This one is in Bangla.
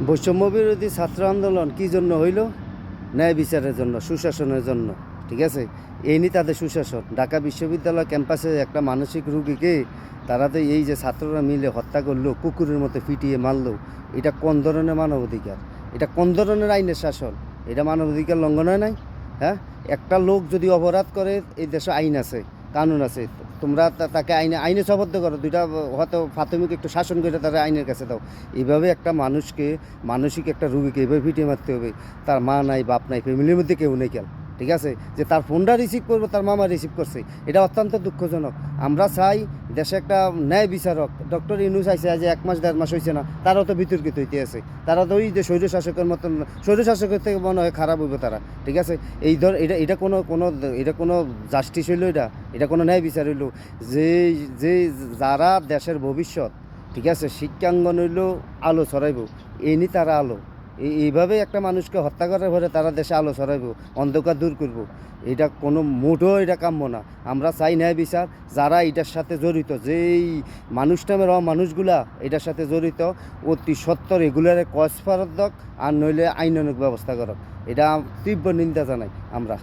বৈষম্য বিরোধী ছাত্র আন্দোলন কী জন্য হইল? ন্যায় বিচারের জন্য, সুশাসনের জন্য। ঠিক আছে, এই নিয়ে তাদের সুশাসন। ঢাকা বিশ্ববিদ্যালয় ক্যাম্পাসে একটা মানসিক রোগীকে তারা তো এই যে ছাত্ররা মিলে হত্যা করলো, কুকুরের মতো পিটিয়ে মারলো, এটা কোন ধরনের মানবাধিকার? এটা কোন ধরনের আইনের শাসন? এটা মানবাধিকার লঙ্ঘন হয় নাই? হ্যাঁ, একটা লোক যদি অপরাধ করে, এই দেশে আইন আছে, কানুন আছে, তোমরা তাকে আইনে সবদ্ধ করো, দুইটা হয়তো প্রাথমিক একটু শাসন করে তারা আইনের কাছে দাও। এইভাবে একটা মানুষকে, মানসিক একটা রোগীকে এভাবে পিটিয়ে মারতে হবে? তার মা নাই, বাপ নাই, ফ্যামিলির মধ্যে কেউ নেই কেন? ঠিক আছে, যে তার ফোনটা রিসিভ করবো তার মামা রিসিভ করছে, এটা অত্যন্ত দুঃখজনক। আমরা চাই দেশে একটা ন্যায় বিচারক। ডক্টর ইউনূস আইছে আজ 1 মাস 1.5 মাস হয়েছে না, তারাও তো বিতর্কিত হইতে আছে। তারা তো ওই যে স্বৈরশাসকের মতন, স্বৈরশাসকের থেকে মনে হয় খারাপ হইব তারা। ঠিক আছে, এই ধর এটা এটা কোনো কোনো এটা কোনো জাস্টিস হইলো? এটা কোনো ন্যায় বিচার হইলো? যে যে যারা দেশের ভবিষ্যৎ, ঠিক আছে, শিক্ষাঙ্গন হইলো আলো ছড়াইব, এই নিয়ে তারা আলো। এইভাবে একটা মানুষকে হত্যা করার পরে তারা দেশে আলো ছড়াইব, অন্ধকার দূর করব, এটা কোনো মোটেও এটা কাম্য না। আমরা চাই ন্যায় বিচার। যারা এটার সাথে জড়িত, যেই মানুষটামের মানুষগুলা এটার সাথে জড়িত, অতি সত্বর এগুলার কস ফেরত দক, আর নইলে আইনানুগ ব্যবস্থা করক। এটা তীব্র নিন্দা জানাই আমরা।